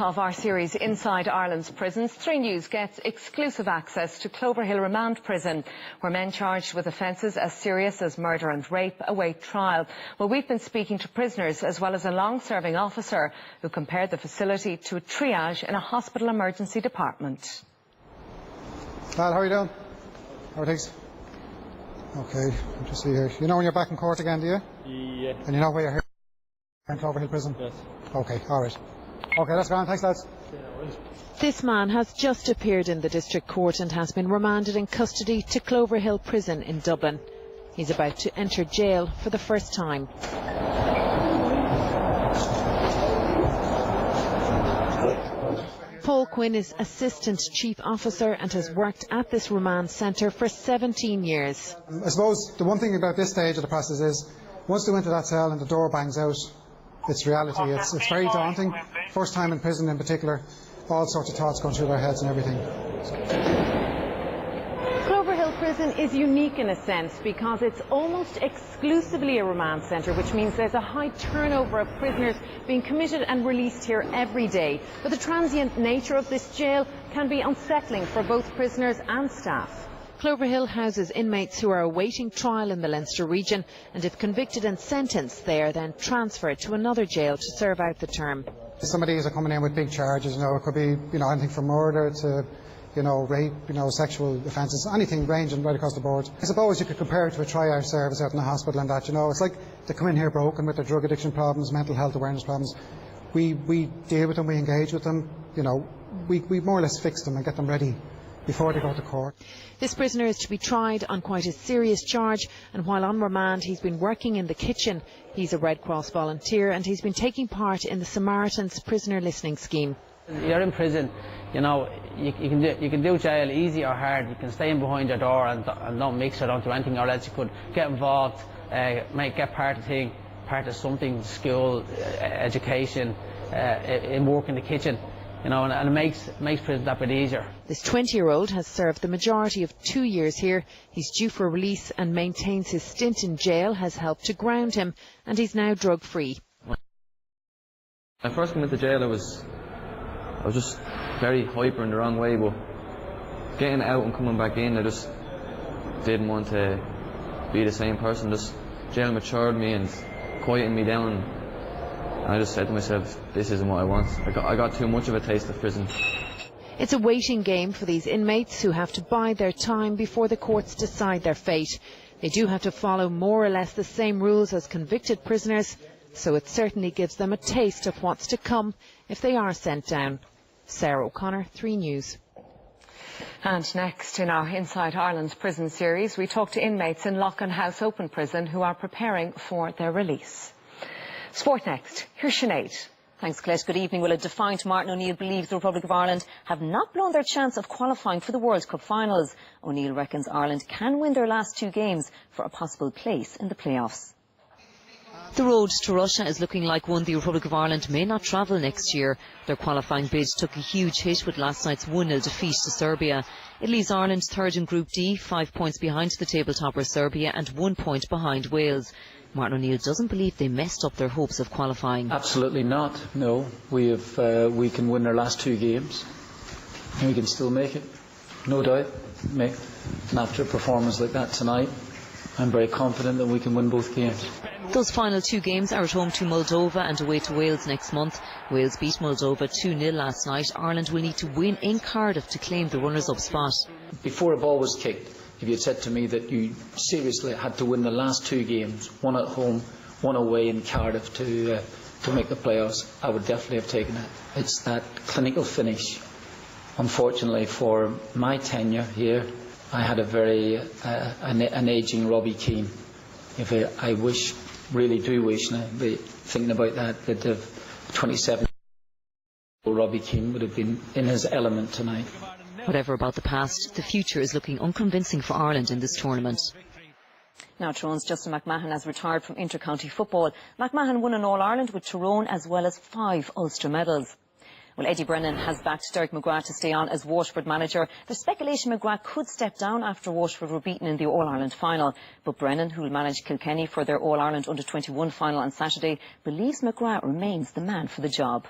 of our series Inside Ireland's Prisons, 3 News gets exclusive access to Cloverhill Remand Prison, where men charged with offences as serious as murder and rape await trial. Well, we've been speaking to prisoners as well as a long-serving officer who compared the facility to a triage in a hospital emergency department. Al, how are you doing? How are things? Okay, I'll just see here. You know when you're back in court again, do you? Yeah. And you know where you're here? In Cloverhill Prison? Yes. Okay, alright. Okay, that's gone. Thanks, lads. This man has just appeared in the district court and has been remanded in custody to Cloverhill Prison in Dublin. He's about to enter jail for the first time. Paul Quinn is Assistant Chief Officer and has worked at this remand centre for 17 years. I suppose the one thing about this stage of the process is once they enter that cell and the door bangs out, it's reality. It's very daunting. First time in prison in particular, all sorts of thoughts going through their heads and everything. Cloverhill Prison is unique in a sense because it's almost exclusively a remand centre, which means there's a high turnover of prisoners being committed and released here every day. But the transient nature of this jail can be unsettling for both prisoners and staff. Cloverhill houses inmates who are awaiting trial in the Leinster region, and if convicted and sentenced, they are then transferred to another jail to serve out the term. Some of these are coming in with big charges. You know, it could be anything from murder to rape, sexual offences, anything ranging right across the board. I suppose you could compare it to a triage service out in the hospital and that. It's like they come in here broken with their drug addiction problems, mental health awareness problems. We deal with them, we engage with them. We more or less fix them and get them ready before they go to court. This prisoner is to be tried on quite a serious charge, and while on remand he's been working in the kitchen. He's a Red Cross volunteer and he's been taking part in the Samaritans prisoner listening scheme. You're in prison, you can do jail easy or hard. You can stay in behind your door and don't mix or don't do anything, or else you could get involved, get part of something, school, education, in work in the kitchen. And it makes prison that bit easier. This 20-year-old has served the majority of 2 years here. He's due for release and maintains his stint in jail has helped to ground him, and he's now drug-free. When I first came into jail, I was just very hyper in the wrong way, but getting out and coming back in, I just didn't want to be the same person. Just jail matured me and quieted me down. I just said to myself, this isn't what I want. I got too much of a taste of prison. It's a waiting game for these inmates who have to bide their time before the courts decide their fate. They do have to follow more or less the same rules as convicted prisoners, so it certainly gives them a taste of what's to come if they are sent down. Sarah O'Connor, 3 News. And next in our Inside Ireland's Prison series, we talk to inmates in Lough House Open Prison who are preparing for their release. Sport next. Here's Sinead. Thanks, Colette. Good evening. Well, a defiant Martin O'Neill believes the Republic of Ireland have not blown their chance of qualifying for the World Cup finals. O'Neill reckons Ireland can win their last 2 games for a possible place in the playoffs. The road to Russia is looking like one the Republic of Ireland may not travel next year. Their qualifying bid took a huge hit with last night's 1-0 defeat to Serbia. It leaves Ireland third in Group D, 5 points behind the table topper Serbia and 1 point behind Wales. Martin O'Neill doesn't believe they messed up their hopes of qualifying. Absolutely not, no. We can win our last 2 games and we can still make it, no doubt. And after a performance like that tonight, I'm very confident that we can win both games. Those final 2 games are at home to Moldova and away to Wales next month. Wales beat Moldova 2-0 last night. Ireland will need to win in Cardiff to claim the runners-up spot. Before a ball was kicked, if you had said to me that you seriously had to win the last 2 games, one at home, one away in Cardiff to make the playoffs, I would definitely have taken it. It's that clinical finish. Unfortunately for my tenure here, I had a very an ageing Robbie Keane. I really do wish, now thinking about that the 27-year-old Robbie Keane would have been in his element tonight. Whatever about the past, the future is looking unconvincing for Ireland in this tournament. Now Tyrone's Justin McMahon has retired from inter-county football. McMahon won an All-Ireland with Tyrone as well as 5 Ulster medals. Well, Eddie Brennan has backed Derek McGrath to stay on as Waterford manager. There's speculation McGrath could step down after Waterford were beaten in the All-Ireland final. But Brennan, who will manage Kilkenny for their All-Ireland under-21 final on Saturday, believes McGrath remains the man for the job.